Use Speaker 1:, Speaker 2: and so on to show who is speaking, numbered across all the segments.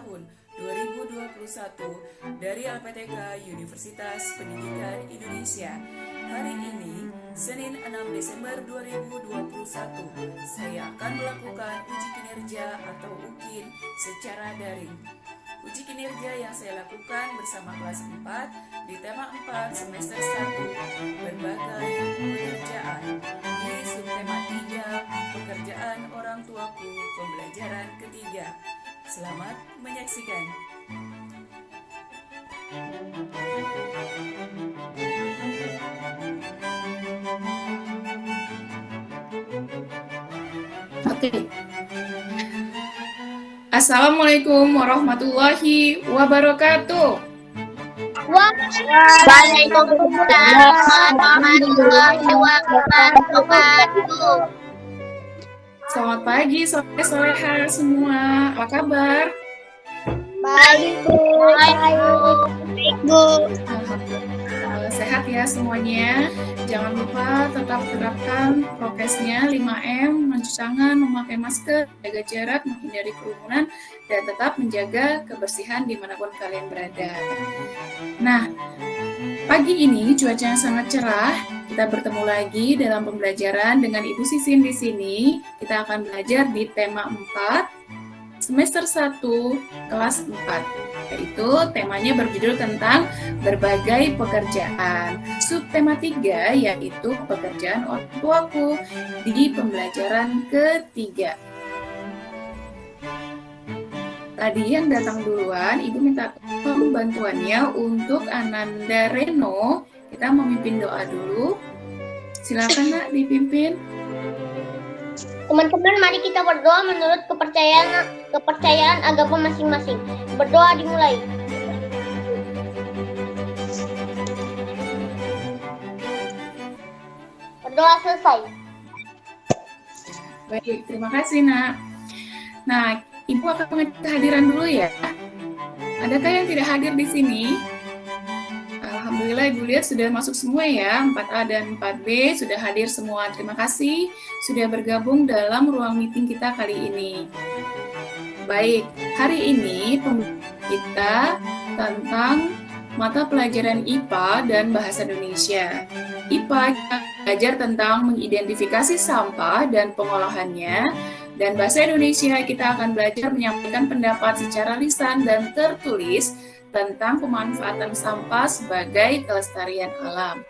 Speaker 1: tahun 2021 dari LPTK Universitas Pendidikan Indonesia. Hari ini, Senin 6 Desember 2021, saya akan melakukan uji kinerja atau UKIN secara daring. Uji kinerja yang saya lakukan bersama kelas 4 di tema 4 semester 1 berbagai pekerjaan di subtema 3 pekerjaan orang tuaku pembelajaran ketiga. Selamat menyaksikan. Oke. Assalamualaikum warahmatullahi wabarakatuh.
Speaker 2: Waalaikumsalam warahmatullahi wabarakatuh.
Speaker 1: Selamat pagi soleh-soleha semua. Apa kabar?
Speaker 2: Baik, Bu.
Speaker 1: Sehat ya semuanya. Jangan lupa tetap terapkan prokesnya 5M, mencuci tangan, memakai masker, jaga jarak, menghindari kerumunan, dan tetap menjaga kebersihan dimanapun kalian berada. Nah, pagi ini cuacanya sangat cerah. Kita bertemu lagi dalam pembelajaran dengan Ibu Sisin di sini. Kita akan belajar di tema 4, semester 1, kelas 4. Yaitu temanya berjudul tentang berbagai pekerjaan. Subtema 3 yaitu pekerjaan orang tuaku di pembelajaran ketiga. Tadi yang datang duluan, Ibu minta tolong bantuannya untuk Ananda Reno. Kita memimpin doa dulu. Silakan Nak dipimpin.
Speaker 2: Teman-teman, mari kita berdoa menurut kepercayaan agama masing-masing. Berdoa dimulai. Berdoa selesai.
Speaker 1: Baik, terima kasih Nak. Nah, Ibu akan mengecek kehadiran dulu ya. Adakah yang tidak hadir di sini? Alhamdulillah Ibu lihat sudah masuk semua ya, 4A dan 4B sudah hadir semua. Terima kasih sudah bergabung dalam ruang meeting kita kali ini. Baik, hari ini kita tentang mata pelajaran IPA dan Bahasa Indonesia. IPA kita belajar tentang mengidentifikasi sampah dan pengolahannya, dan Bahasa Indonesia kita akan belajar menyampaikan pendapat secara lisan dan tertulis tentang pemanfaatan sampah sebagai kelestarian alam.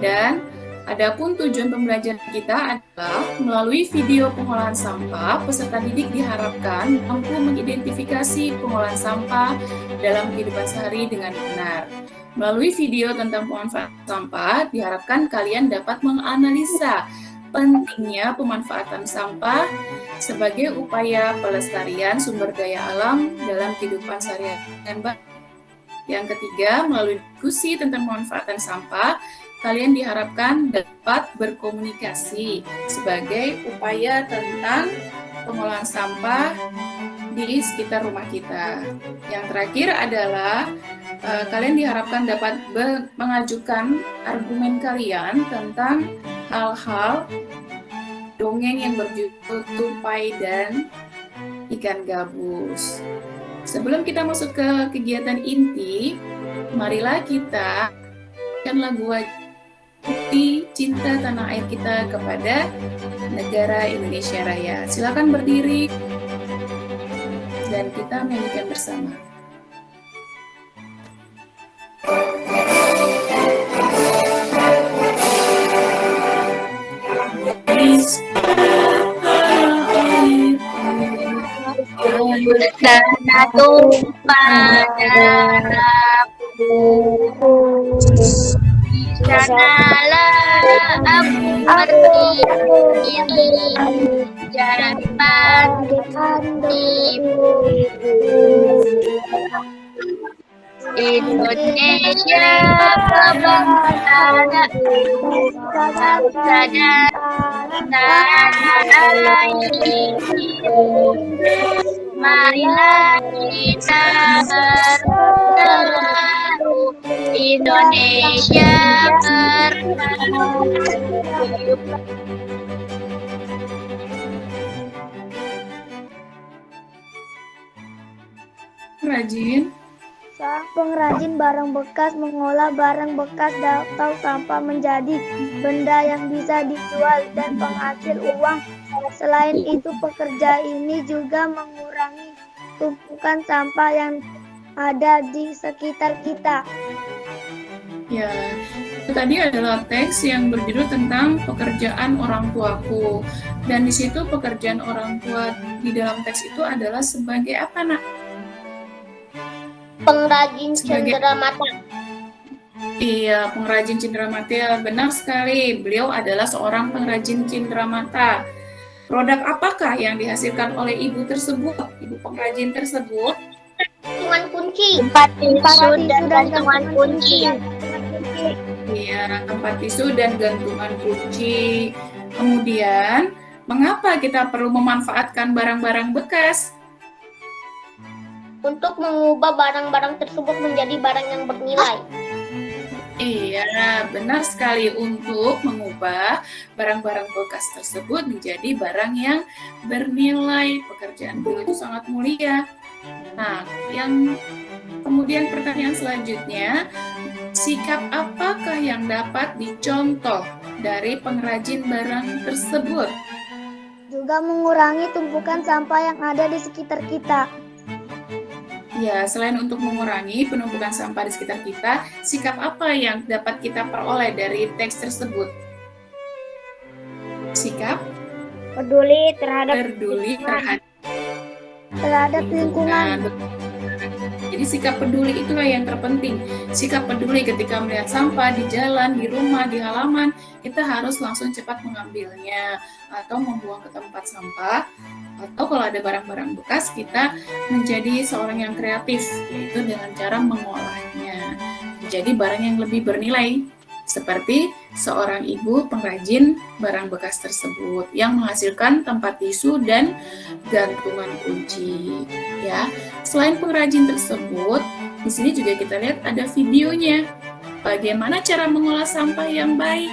Speaker 1: Dan adapun tujuan pembelajaran kita adalah melalui video pengolahan sampah, peserta didik diharapkan mampu mengidentifikasi pengolahan sampah dalam kehidupan sehari dengan benar. Melalui video tentang pemanfaatan sampah, diharapkan kalian dapat menganalisa pentingnya pemanfaatan sampah sebagai upaya pelestarian sumber daya alam dalam kehidupan sehari-hari dengan baik. Yang ketiga, melalui diskusi tentang pemanfaatan sampah, kalian diharapkan dapat berkomunikasi sebagai upaya tentang pengolahan sampah di sekitar rumah kita. Yang terakhir adalah kalian diharapkan dapat mengajukan argumen kalian tentang hal-hal dongeng yang berjudul tupai dan ikan gabus. Sebelum kita masuk ke kegiatan inti, marilah kita akan lagu bukti cinta tanah air kita kepada negara Indonesia Raya. Silakan berdiri dan kita menyanyikan bersama.
Speaker 2: Karena tumpah darahku, di sanalah aku berdiri, jalan pandimu. Indonesia bangsa dan tanah air. Marilah kita berseru Indonesia merdeka.
Speaker 1: pengrajin?
Speaker 3: Seorang pengrajin barang bekas mengolah barang bekas atau sampah menjadi benda yang bisa dijual dan penghasil uang. Selain itu, pekerja ini juga mengurangi tumpukan sampah yang ada di sekitar kita.
Speaker 1: Ya, itu tadi adalah teks yang berjudul tentang pekerjaan orang tuaku. Dan di situ pekerjaan orang tua di dalam teks itu adalah sebagai apa, Nak?
Speaker 2: Pengrajin cenderamata.
Speaker 1: Iya, pengrajin cenderamata. Benar sekali, beliau adalah seorang pengrajin cenderamata. Produk apakah yang dihasilkan oleh ibu tersebut, ibu pengrajin tersebut?
Speaker 2: Gantungan kunci. Tempat tisu dan gantungan kunci.
Speaker 1: Iya, tempat tisu dan gantungan kunci. Kemudian, mengapa kita perlu memanfaatkan barang-barang bekas?
Speaker 2: Untuk mengubah barang-barang tersebut menjadi barang yang bernilai.
Speaker 1: Iya, benar sekali, untuk mengubah barang-barang bekas tersebut menjadi barang yang bernilai. Pekerjaan beliau itu sangat mulia. Nah, yang kemudian pertanyaan selanjutnya, sikap apakah yang dapat dicontoh dari pengrajin barang tersebut?
Speaker 3: Juga mengurangi tumpukan sampah yang ada di sekitar kita.
Speaker 1: Ya, selain untuk mengurangi penumpukan sampah di sekitar kita, sikap apa yang dapat kita peroleh dari teks tersebut? Sikap
Speaker 2: Peduli terhadap
Speaker 3: terhadap lingkungan.
Speaker 1: Jadi sikap peduli itulah yang terpenting. Sikap peduli ketika melihat sampah di jalan, di rumah, di halaman, kita harus langsung cepat mengambilnya atau membuang ke tempat sampah. Atau kalau ada barang-barang bekas, kita menjadi seorang yang kreatif, yaitu dengan cara mengolahnya menjadi barang yang lebih bernilai, seperti seorang ibu pengrajin barang bekas tersebut yang menghasilkan tempat tisu dan gantungan kunci. Ya, selain pengrajin tersebut, di sini juga kita lihat ada videonya. Bagaimana cara mengolah sampah yang baik?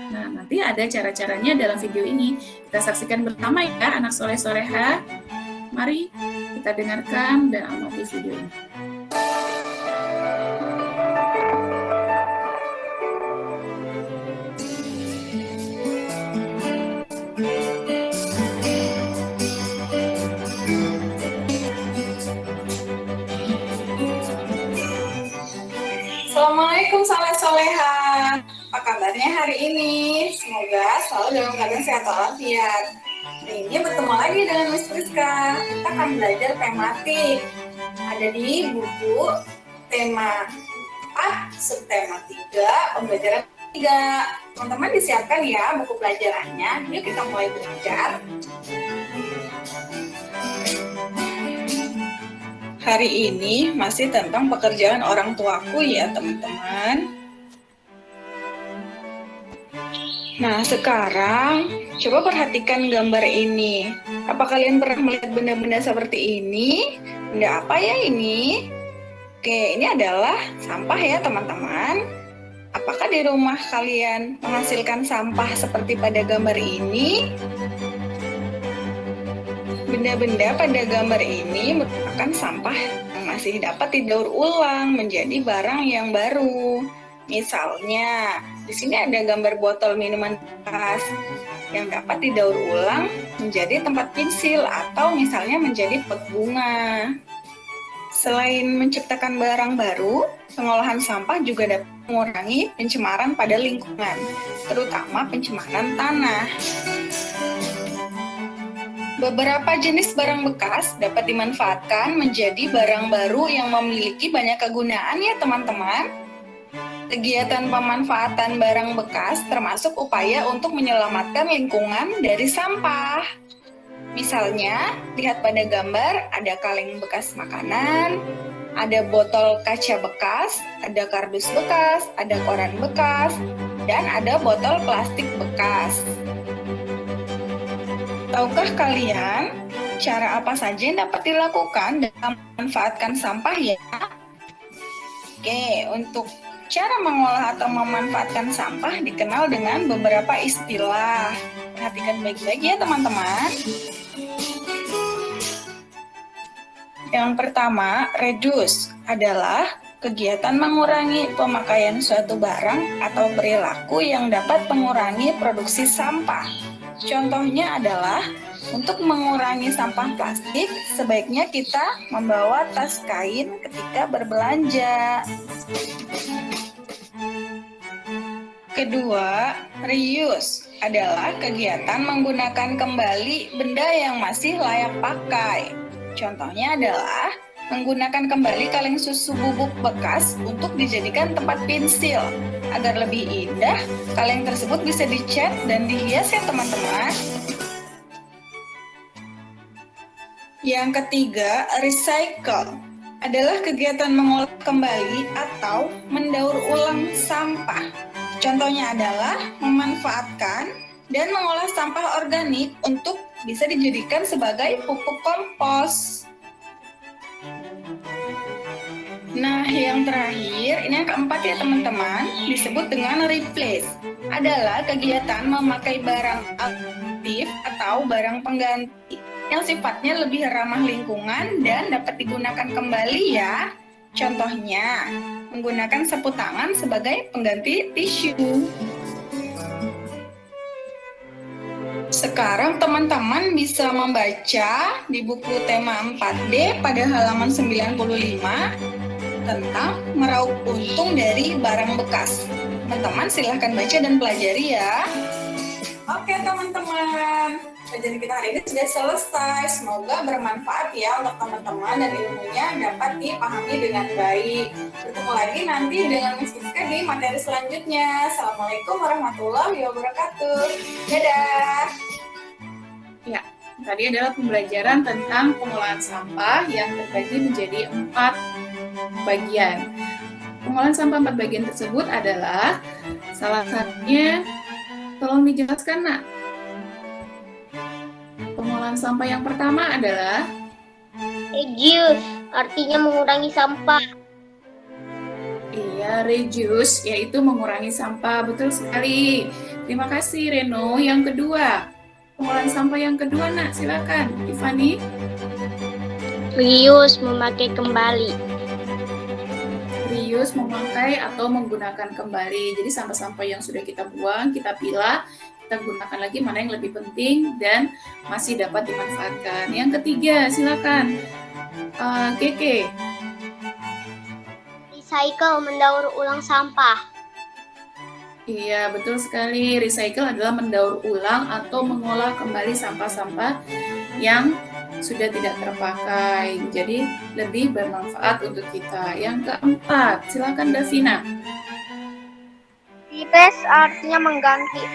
Speaker 1: Nah, nanti ada cara-caranya dalam video ini. Kita saksikan bersama ya, anak soleh-soleha. Mari kita dengarkan dan amati video ini. Assalamualaikum soleh-soleha. Apa kabarnya hari ini? Semoga selalu dalam keadaan sehat walafiat. Hari ini bertemu lagi dengan Miss Priska. Kita akan belajar tematik. Ada di buku tema 4, subtema 3, pembelajaran 3. Teman-teman disiapkan ya buku pelajarannya. Yuk kita mulai belajar. Hari ini masih tentang pekerjaan orang tuaku ya teman-teman. Nah sekarang coba perhatikan gambar ini. Apa kalian pernah melihat benda-benda seperti ini? Benda apa ya ini? Oke, ini adalah sampah ya teman-teman. Apakah di rumah kalian menghasilkan sampah seperti pada gambar ini? Benda-benda pada gambar ini merupakan sampah yang masih dapat didaur ulang menjadi barang yang baru. Misalnya, di sini ada gambar botol minuman bekas yang dapat didaur ulang menjadi tempat pensil atau misalnya menjadi pot bunga. Selain menciptakan barang baru, pengolahan sampah juga dapat mengurangi pencemaran pada lingkungan, terutama pencemaran tanah. Beberapa jenis barang bekas dapat dimanfaatkan menjadi barang baru yang memiliki banyak kegunaan ya teman-teman. Kegiatan pemanfaatan barang bekas termasuk upaya untuk menyelamatkan lingkungan dari sampah. Misalnya, lihat pada gambar ada kaleng bekas makanan, ada botol kaca bekas, ada kardus bekas, ada koran bekas, dan ada botol plastik bekas. Tahukah kalian cara apa saja yang dapat dilakukan dalam memanfaatkan sampah ya? Oke, untuk cara mengolah atau memanfaatkan sampah dikenal dengan beberapa istilah. Perhatikan baik-baik ya teman-teman. Yang pertama, reduce adalah kegiatan mengurangi pemakaian suatu barang atau perilaku yang dapat mengurangi produksi sampah. Contohnya adalah untuk mengurangi sampah plastik, sebaiknya kita membawa tas kain ketika berbelanja. Kedua, reuse adalah kegiatan menggunakan kembali benda yang masih layak pakai. Contohnya adalah menggunakan kembali kaleng susu bubuk bekas untuk dijadikan tempat pensil. Agar lebih indah, kaleng tersebut bisa dicat dan dihias ya teman-teman. Yang ketiga, recycle adalah kegiatan mengolah kembali atau mendaur ulang sampah. Contohnya adalah memanfaatkan dan mengolah sampah organik untuk bisa dijadikan sebagai pupuk kompos. Nah, yang terakhir, ini yang keempat ya teman-teman, disebut dengan replace. Adalah kegiatan memakai barang aktif atau barang pengganti yang sifatnya lebih ramah lingkungan dan dapat digunakan kembali ya. Contohnya, menggunakan sapu tangan sebagai pengganti tisu. Sekarang teman-teman bisa membaca di buku tema 4D pada halaman 95 tentang meraup untung dari barang bekas. Teman-teman silahkan baca dan pelajari ya. Oke teman-teman, pelajaran kita hari ini sudah selesai. Semoga bermanfaat ya untuk teman-teman dan ilmunya dapat dipahami dengan baik. Bertemu lagi nanti dengan Miss Siska di materi selanjutnya. Assalamualaikum warahmatullahi wabarakatuh. Dadah. Ya, tadi adalah pembelajaran tentang pengolahan sampah yang terbagi menjadi 4 bagian. Pengolahan sampah 4 bagian tersebut adalah salah satunya, tolong dijelaskan nak. Pengolahan sampah yang pertama adalah
Speaker 2: Reduce, artinya mengurangi sampah.
Speaker 1: iya, reduce, yaitu mengurangi sampah. Betul sekali. Terima kasih Reno. Yang kedua, pengolahan sampah yang kedua nak, silakan Tiffany.
Speaker 2: Reuse, memakai kembali.
Speaker 1: Reuse, memakai atau menggunakan kembali. Jadi sampah-sampah yang sudah kita buang, kita pilah, kita gunakan lagi mana yang lebih penting dan masih dapat dimanfaatkan. Yang ketiga, silakan Keke.
Speaker 2: Recycle, mendaur ulang sampah.
Speaker 1: Iya, betul sekali. Recycle adalah mendaur ulang atau mengolah kembali sampah-sampah yang sudah tidak terpakai. Jadi lebih bermanfaat untuk kita. Yang keempat, silakan Davina.
Speaker 2: Replace, artinya mengganti.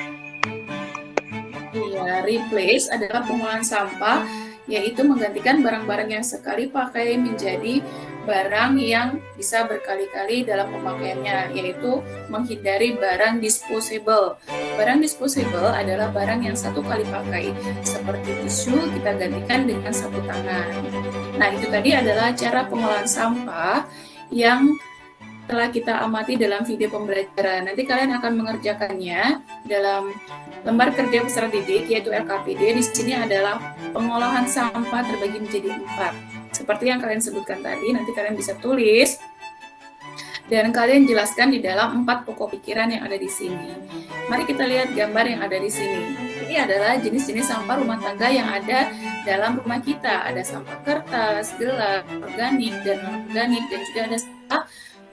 Speaker 1: Iya, replace adalah pengolahan sampah, yaitu menggantikan barang-barang yang sekali pakai menjadi barang yang bisa berkali-kali dalam pemakaiannya, yaitu menghindari barang disposable. Barang disposable adalah barang yang satu kali pakai, seperti tisu kita gantikan dengan sapu tangan. Nah, itu tadi adalah cara pengolahan sampah yang telah kita amati dalam video pembelajaran. Nanti kalian akan mengerjakannya dalam lembar kerja peserta didik, yaitu LKPD. Di sini adalah pengolahan sampah terbagi menjadi 4. Seperti yang kalian sebutkan tadi, nanti kalian bisa tulis dan kalian jelaskan di dalam 4 pokok pikiran yang ada di sini. Mari kita lihat gambar yang ada di sini. Ini adalah jenis-jenis sampah rumah tangga yang ada dalam rumah kita. Ada sampah kertas, gelas, organik, dan non-organik, dan juga ada sampah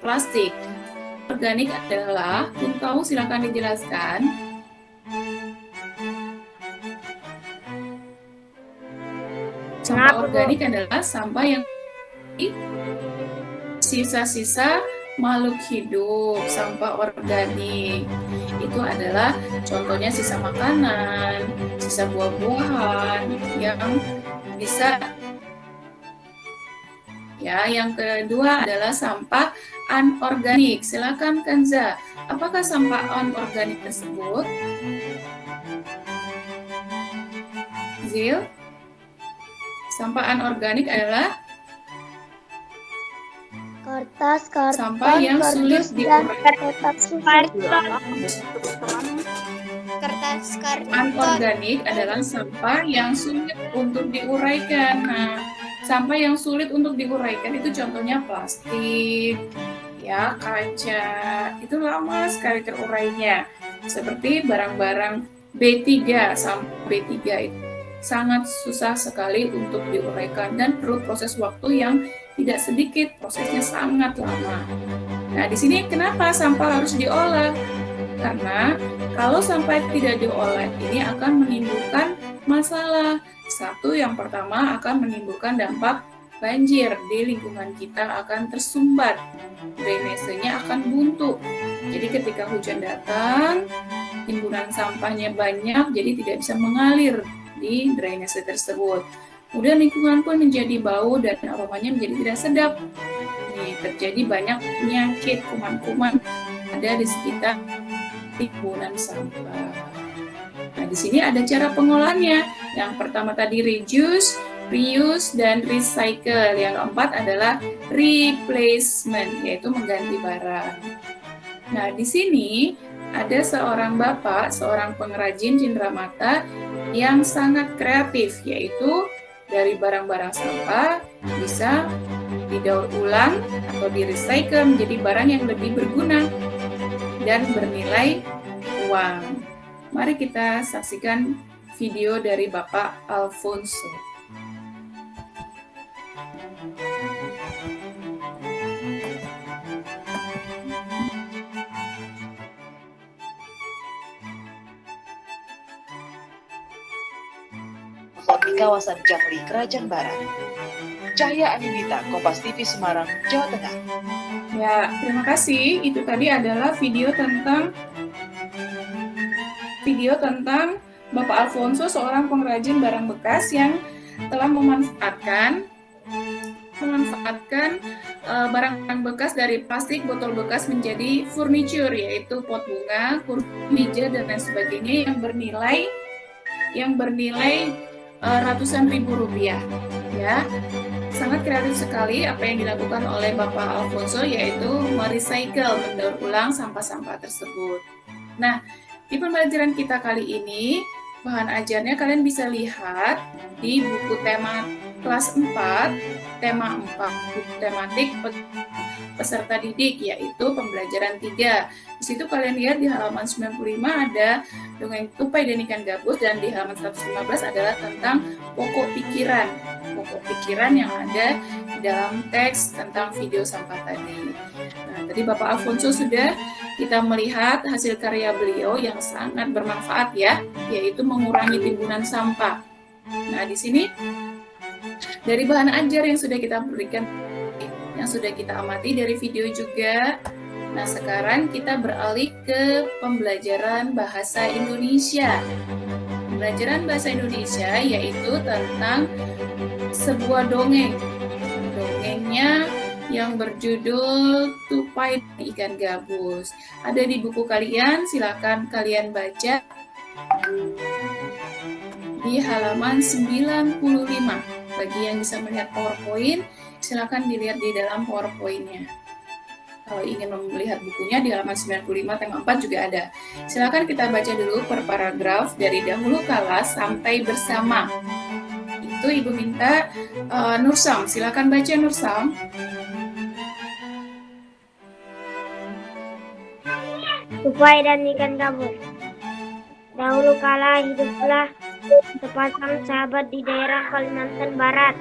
Speaker 1: plastik. Organik adalah, tahu silakan dijelaskan. Sampah organik adalah sampah yang sisa-sisa makhluk hidup. Sampah organik itu adalah contohnya sisa makanan, sisa buah-buahan yang bisa. Ya, yang kedua adalah sampah anorganik. Silakan Kanza, apakah sampah anorganik tersebut? Zil? Sampah anorganik adalah
Speaker 3: Kertas,
Speaker 1: sampah yang sulit diurai.
Speaker 2: Kertas,
Speaker 1: Anorganik adalah sampah yang sulit untuk diuraikan. Nah, Sampah yang sulit untuk diuraikan itu contohnya plastik, ya, kaca, itu lama sekali terurainya. Seperti barang-barang B3, sampah B3 itu sangat susah sekali untuk diuraikan dan perlu proses waktu yang tidak sedikit, prosesnya sangat lama. Nah, di sini kenapa sampah harus diolah? Karena kalau sampah tidak diolah ini akan menimbulkan masalah. Satu, yang pertama akan menimbulkan dampak banjir di lingkungan kita akan tersumbat, drainasenya akan buntu. Jadi ketika hujan datang, timbunan sampahnya banyak, jadi tidak bisa mengalir di drainase tersebut. Kemudian lingkungan pun menjadi bau dan aromanya menjadi tidak sedap. Nih, terjadi banyak penyakit, kuman-kuman ada di sekitar timbunan sampah. Nah, di sini ada cara pengolahannya. Yang pertama tadi reduce, reuse, dan recycle. Yang keempat adalah replacement, yaitu mengganti barang. Nah, di sini ada seorang bapak, seorang pengrajin cenderamata yang sangat kreatif, yaitu dari barang-barang sampah bisa didaur ulang atau di-recycle menjadi barang yang lebih berguna dan bernilai uang. Mari kita saksikan video dari Bapak Alfonso.
Speaker 4: Di kawasan Jangli, Kerajaan Barat. Cahya Anindita, Kompas TV Semarang, Jawa Tengah.
Speaker 1: Ya, terima kasih. Itu tadi adalah video tentang Bapak Alfonso, seorang pengrajin barang bekas yang telah memanfaatkan barang bekas dari plastik, botol bekas menjadi furniture, yaitu pot bunga, kursi meja, dan lain sebagainya yang bernilai ratusan ribu rupiah. Ya, sangat kreatif sekali apa yang dilakukan oleh Bapak Alfonso, yaitu merecycle, mendaur ulang sampah-sampah tersebut. Nah, di pembelajaran kita kali ini, bahan ajarnya kalian bisa lihat di buku tema kelas 4, tema 4, buku tematik peserta didik, yaitu pembelajaran 3. Di situ kalian lihat di halaman 95 ada dongeng tupai dan ikan gabus, dan di halaman 115 adalah tentang pokok pikiran yang ada di dalam teks tentang video sampah tadi. Nah, tadi Bapak Alfonso sudah kita melihat hasil karya beliau yang sangat bermanfaat ya, yaitu mengurangi timbunan sampah. Nah, di sini dari bahan ajar yang sudah kita berikan, yang sudah kita amati dari video juga. Nah, sekarang kita beralih ke pembelajaran bahasa Indonesia. Pembelajaran bahasa Indonesia yaitu tentang sebuah dongeng. Dongengnya yang berjudul Tupai dan Ikan Gabus. Ada di buku kalian, silakan kalian baca di halaman 95. Bagi yang bisa melihat PowerPoint, silakan dilihat di dalam PowerPoint-nya. Kalau ingin melihat bukunya di halaman 95 tema 4 juga ada. Silakan kita baca dulu per paragraf dari dahulu kala sampai bersama. Itu Ibu minta Nursam, silakan baca Nursam.
Speaker 3: Tupai dan ikan gabus. Dahulu kala hiduplah sepasang sahabat di daerah Kalimantan Barat.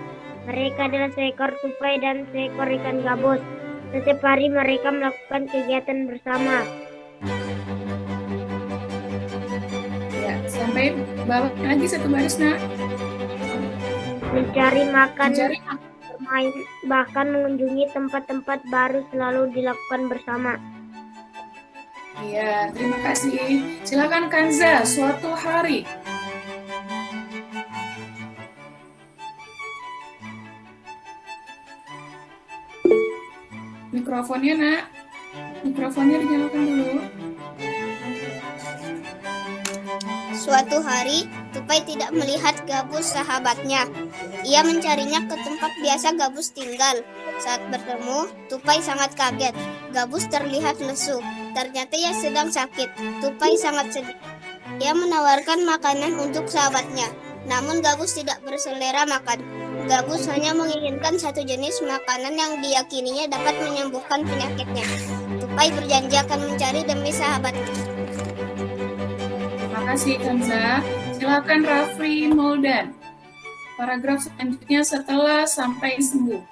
Speaker 3: Mereka adalah seekor tupai dan seekor ikan gabus. Setiap hari mereka melakukan kegiatan bersama.
Speaker 1: Ya, sampai bawah lagi satu baris, Nak.
Speaker 3: Mencari makan,
Speaker 1: Mencari
Speaker 3: bermain, bahkan mengunjungi tempat-tempat baru selalu dilakukan bersama.
Speaker 1: Iya, terima kasih. Silakan Kanza, suatu hari. Mikrofonnya, Nak. Mikrofonnya dinyalakan dulu.
Speaker 5: Suatu hari, Tupai tidak melihat gabus sahabatnya. Ia mencarinya ke tempat biasa gabus tinggal. Saat bertemu, Tupai sangat kaget. Gabus terlihat lesu. Ternyata ia sedang sakit. Tupai sangat sedih. Ia menawarkan makanan untuk sahabatnya. Namun gabus tidak berselera makan. Gabus hanya menginginkan satu jenis makanan yang diyakininya dapat menyembuhkan penyakitnya. Tupai berjanji akan mencari demi sahabatnya.
Speaker 1: Terima kasih Kanza. Silakan Rafli Moldan. Paragraf selanjutnya setelah sampai sembuh.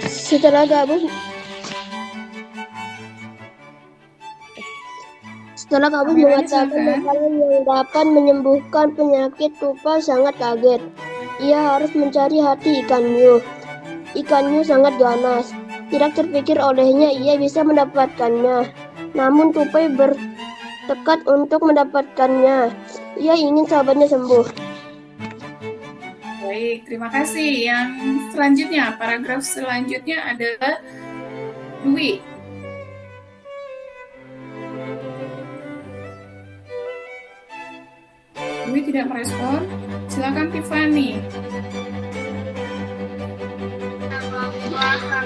Speaker 6: Setelah Gabus
Speaker 1: Kameranya
Speaker 6: mengatakan
Speaker 1: silakan.
Speaker 6: makanan yang dapat menyembuhkan penyakit, Tupai sangat kaget. Ia harus mencari hati ikan hiu. Ikan hiu sangat ganas. Tidak terpikir olehnya ia bisa mendapatkannya. Namun Tupai bertekad untuk mendapatkannya. Ia ingin sahabatnya sembuh.
Speaker 1: Baik, terima kasih. Yang selanjutnya, paragraf selanjutnya adalah Dwi. Dwi tidak merespon. Silakan Tiffany.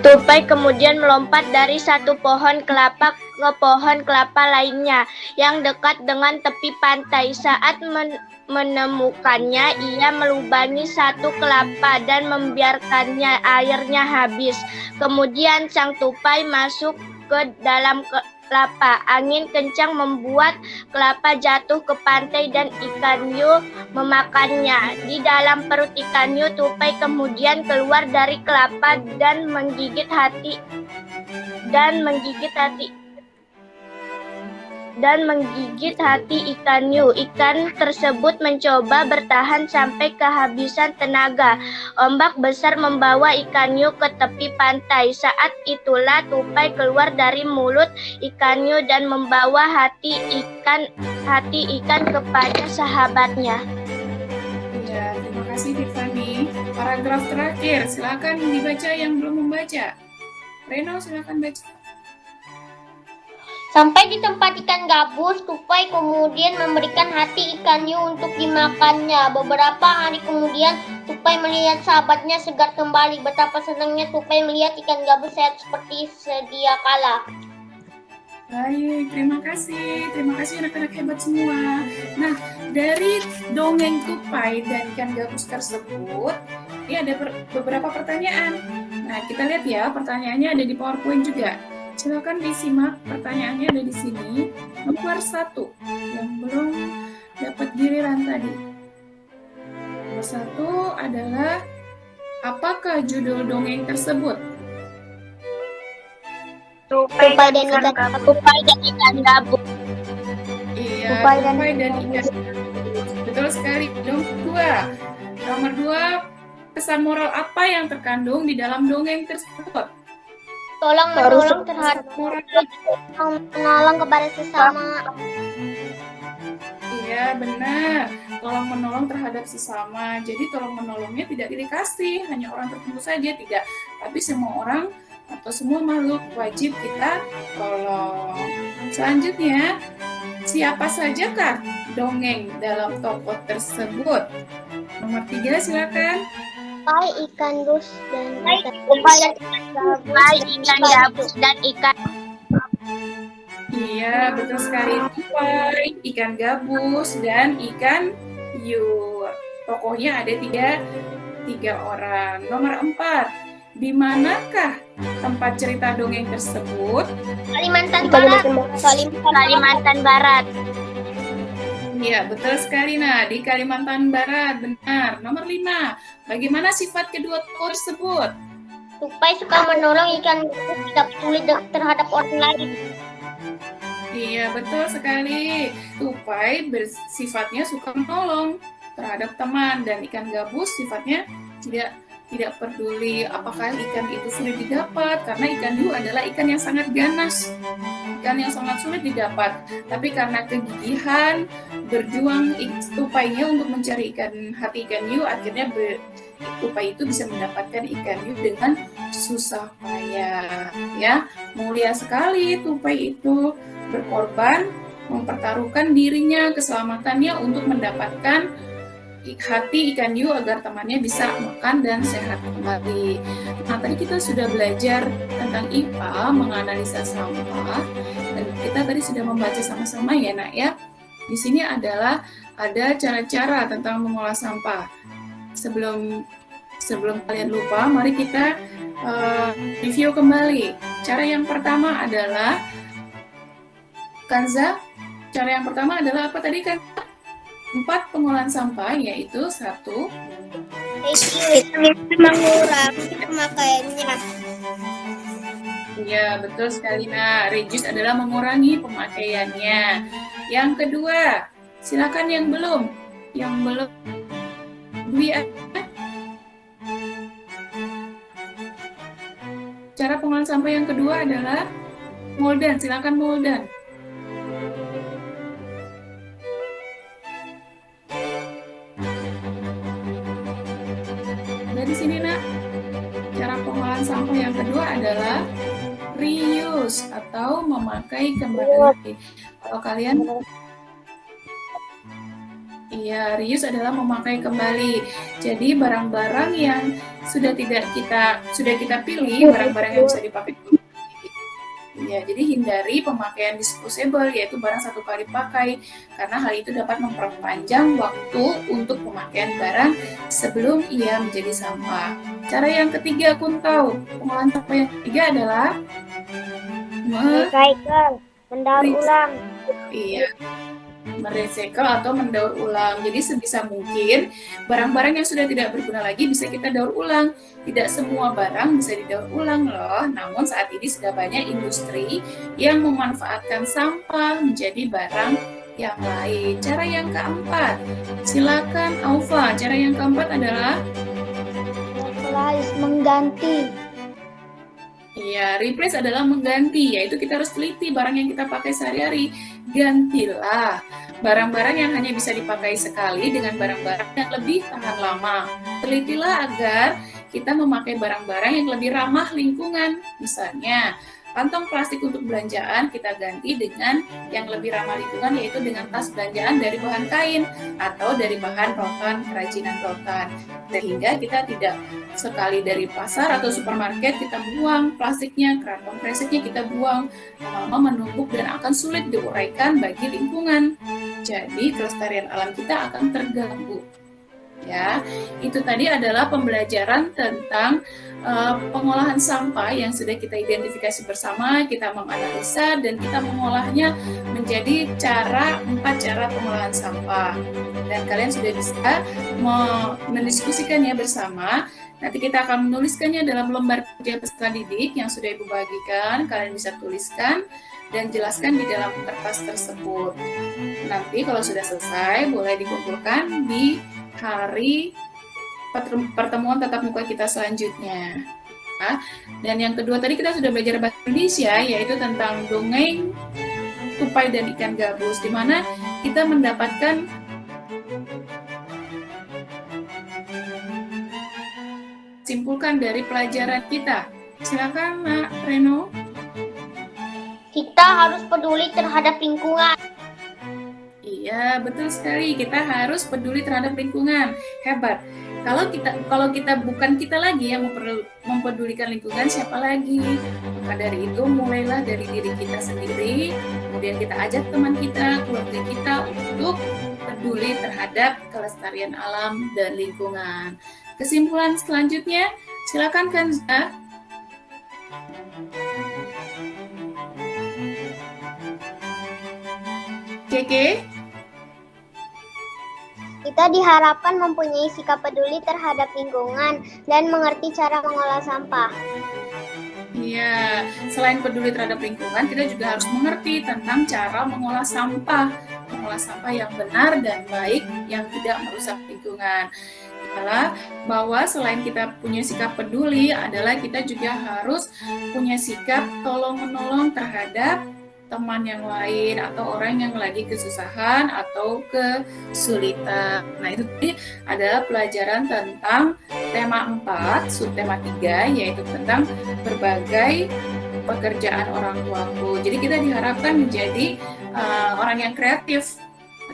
Speaker 7: Tupai kemudian melompat dari satu pohon kelapa ke pohon kelapa lainnya yang dekat dengan tepi pantai. Saat menemukannya, ia melubangi satu kelapa dan membiarkannya airnya habis. Kemudian sang tupai masuk ke dalam kelapa. Angin kencang membuat kelapa jatuh ke pantai dan ikan hiu memakannya. Di dalam perut ikan hiu, tupai kemudian keluar dari kelapa dan menggigit hati ikan hiu. Ikan tersebut mencoba bertahan sampai kehabisan tenaga. Ombak besar membawa ikan hiu ke tepi pantai. Saat itulah tupai keluar dari mulut ikan hiu dan membawa hati ikan kepada sahabatnya.
Speaker 1: Ya, terima kasih Tiffany. Paragraf terakhir, silakan dibaca yang belum membaca. Reno, silakan baca.
Speaker 2: Sampai di tempat ikan gabus, tupai kemudian memberikan hati ikan hiu untuk dimakannya. Beberapa hari kemudian, tupai melihat sahabatnya segar kembali. Betapa senangnya tupai melihat ikan gabus sehat seperti sedia kala.
Speaker 1: Baik, terima kasih. Terima kasih anak-anak hebat semua. Nah, dari dongeng tupai dan ikan gabus tersebut, ini ada beberapa pertanyaan. Nah, kita lihat ya, pertanyaannya ada di PowerPoint juga. Silakan disimak, pertanyaannya ada di sini. Nomor 1 yang belum dapat giliran tadi. Nomor 1 adalah apakah judul dongeng tersebut?
Speaker 2: Tupai dan ikan gabus.
Speaker 1: Iya,
Speaker 3: Tupai dan
Speaker 1: tupai dan ikan gabus. Betul sekali. Nomor 2, pesan moral apa yang terkandung di dalam dongeng tersebut?
Speaker 2: Tolong menolong terhadap
Speaker 1: Moral.
Speaker 2: menolong kepada sesama.
Speaker 1: Iya, benar. Tolong menolong terhadap sesama. Jadi tolong menolongnya tidak dikasih hanya orang tertentu saja, tidak. Tapi semua orang atau semua makhluk wajib kita tolong. Selanjutnya, siapa sajakah dongeng dalam tokoh tersebut? Nomor 3, silakan.
Speaker 2: Tupai, ikan gabus dan
Speaker 7: Ikan gabus dan ikan.
Speaker 1: Iya, betul sekali. Tupai, ikan gabus, dan ikan hiu. Tokohnya ada tiga orang. Nomor 4, di manakah tempat cerita dongeng tersebut?
Speaker 2: Kalimantan Barat.
Speaker 7: Kalimantan Barat.
Speaker 1: Iya, betul sekali. Nah, di Kalimantan Barat, benar. Nomor 5, bagaimana sifat kedua tokoh tersebut?
Speaker 2: Tupai suka menolong, ikan gabus tidak peduli terhadap orang lain.
Speaker 1: Iya, betul sekali. Tupai bersifatnya suka menolong terhadap teman, dan ikan gabus sifatnya tidak peduli apakah ikan itu sulit didapat, karena ikan hiu adalah ikan yang sangat ganas, ikan yang sangat sulit didapat. Tapi karena kegigihan berjuang tupainya untuk mencari hati ikan hiu, akhirnya tupai itu bisa mendapatkan ikan hiu dengan susah payah. Ya, mulia sekali tupai itu berkorban, mempertaruhkan dirinya, keselamatannya untuk mendapatkan hati ikan hiu agar temannya bisa makan dan sehat kembali. Nah, tadi kita sudah belajar tentang IPA, menganalisa sampah, dan kita tadi sudah membaca sama-sama ya, Nak ya. Di sini adalah ada cara-cara tentang mengolah sampah. Sebelum kalian lupa, mari kita review kembali. Cara yang pertama adalah Kanza. Cara yang pertama adalah apa tadi kan? 4 pengolahan sampah, yaitu 1.
Speaker 5: Mengurangi pemakaiannya.
Speaker 1: Iya, betul sekali. Nah, reduce adalah mengurangi pemakaiannya. Yang kedua, silakan yang belum. Dwi, cara pengolahan sampah yang kedua adalah Moldan. Silakan Moldan. Dari sini, Nak. Cara pengolahan sampah yang kedua adalah reuse atau memakai kembali. Kalau kalian reuse adalah memakai kembali. Jadi barang-barang yang sudah kita pilih, barang-barang yang bisa dipakai kembali. Ya, jadi hindari pemakaian disposable, yaitu barang satu kali pakai, karena hal itu dapat memperpanjang waktu untuk pemakaian barang sebelum ia menjadi sampah. Cara yang ketiga, Kuntau. Pengolahan sampah yang ketiga adalah
Speaker 3: Recycle, mendaur ulang.
Speaker 1: Iya, merecycle atau mendaur ulang. Jadi sebisa mungkin barang-barang yang sudah tidak berguna lagi bisa kita daur ulang. Tidak semua barang bisa didaur ulang loh. Namun saat ini sudah banyak industri yang memanfaatkan sampah menjadi barang yang lain. Cara yang keempat, silakan Aufa. Cara yang keempat adalah
Speaker 3: Replace, mengganti.
Speaker 1: Iya, replace adalah mengganti, yaitu kita harus teliti barang yang kita pakai sehari-hari. Gantilah barang-barang yang hanya bisa dipakai sekali dengan barang-barang yang lebih tahan lama. Telitilah agar kita memakai barang-barang yang lebih ramah lingkungan. Misalnya, kantong plastik untuk belanjaan kita ganti dengan yang lebih ramah lingkungan, yaitu dengan tas belanjaan dari bahan kain atau dari bahan rotan, kerajinan rotan. Sehingga kita tidak sekali dari pasar atau supermarket kita buang plastiknya, kantong kreseknya kita buang, lama-lama menumpuk dan akan sulit diuraikan bagi lingkungan. Jadi kelestarian alam kita akan terganggu. Ya, itu tadi adalah pembelajaran tentang pengolahan sampah yang sudah kita identifikasi bersama, kita menganalisa dan kita mengolahnya menjadi 4 cara pengolahan sampah. Dan kalian sudah bisa mendiskusikannya bersama. Nanti kita akan menuliskannya dalam lembar kerja peserta didik yang sudah Ibu bagikan. Kalian bisa tuliskan dan jelaskan di dalam kertas tersebut. Nanti kalau sudah selesai boleh dikumpulkan di hari pertemuan tatap muka kita selanjutnya. Nah, dan yang kedua tadi kita sudah belajar bahasa Indonesia, yaitu tentang dongeng tupai dan ikan gabus, di mana kita mendapatkan simpulkan dari pelajaran kita. Silakan, Nak Reno.
Speaker 2: Kita harus peduli terhadap lingkungan.
Speaker 1: Iya, betul sekali. Kita harus peduli terhadap lingkungan. Hebat. Kalau kita bukan kita lagi yang mempedulikan lingkungan, siapa lagi? Maka dari itu mulailah dari diri kita sendiri, kemudian kita ajak teman kita, keluarga kita untuk peduli terhadap kelestarian alam dan lingkungan. Kesimpulan selanjutnya, silakan Kanza. Keke.
Speaker 3: Kita diharapkan mempunyai sikap peduli terhadap lingkungan dan mengerti cara mengolah sampah.
Speaker 1: Iya, selain peduli terhadap lingkungan, kita juga harus mengerti tentang cara mengolah sampah yang benar dan baik yang tidak merusak lingkungan. Adalah bahwa selain kita punya sikap peduli, adalah kita juga harus punya sikap tolong-menolong terhadap teman yang lain atau orang yang lagi kesusahan atau kesulitan. Nah, itu tadi adalah pelajaran tentang tema 4, subtema 3, yaitu tentang berbagai pekerjaan orang tuaku. Jadi kita diharapkan menjadi orang yang kreatif,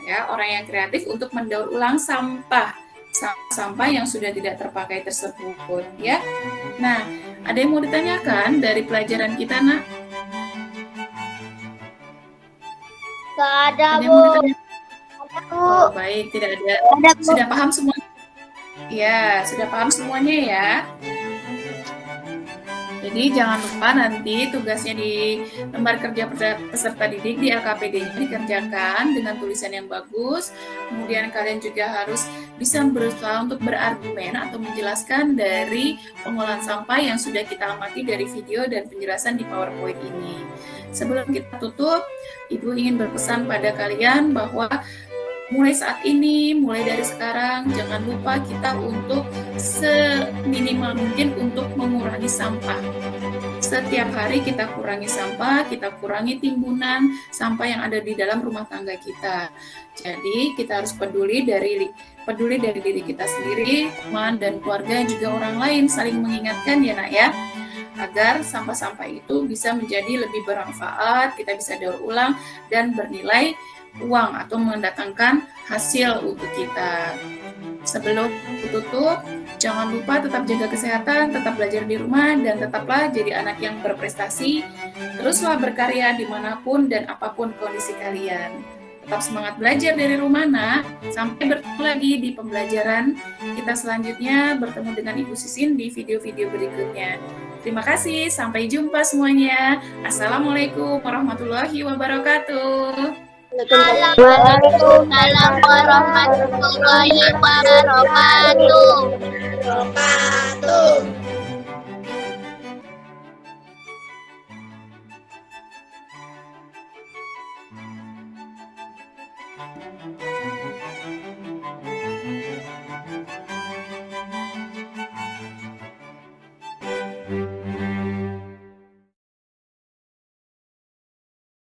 Speaker 1: ya, orang yang kreatif untuk mendaur ulang sampah yang sudah tidak terpakai tersebut, ya. Nah, ada yang mau ditanyakan dari pelajaran kita, Nak?
Speaker 2: Gak ada,
Speaker 1: Ada yang mau
Speaker 2: Bu.
Speaker 1: ditanya? Oh, baik, tidak ada.
Speaker 5: Ada, Bu.
Speaker 1: Sudah paham semua? Ya, sudah paham semuanya ya. Jadi jangan lupa nanti tugasnya di lembar kerja peserta didik di LKPD-nya dikerjakan dengan tulisan yang bagus. Kemudian kalian juga harus bisa berusaha untuk berargumen atau menjelaskan dari pengolahan sampah yang sudah kita amati dari video dan penjelasan di PowerPoint ini. Sebelum kita tutup, Ibu ingin berpesan pada kalian bahwa mulai saat ini, mulai dari sekarang, jangan lupa kita untuk seminimal mungkin untuk mengurangi sampah. Setiap hari kita kurangi sampah, kita kurangi timbunan sampah yang ada di dalam rumah tangga kita. Jadi kita harus peduli dari diri kita sendiri, teman dan keluarga, juga orang lain, saling mengingatkan ya nak ya, agar sampah-sampah itu bisa menjadi lebih bermanfaat, kita bisa daur ulang dan bernilai uang atau mendatangkan hasil untuk kita. Sebelum tutup, jangan lupa tetap jaga kesehatan, tetap belajar di rumah, dan tetaplah jadi anak yang berprestasi. Teruslah berkarya dimanapun dan apapun kondisi kalian. Tetap semangat belajar dari rumah, nak. Sampai bertemu lagi di pembelajaran kita selanjutnya, bertemu dengan Ibu Sisin di video-video berikutnya. Terima kasih, sampai jumpa semuanya. Assalamualaikum warahmatullahi wabarakatuh.
Speaker 2: Waalaikumsalam warahmatullahi wabarakatuh.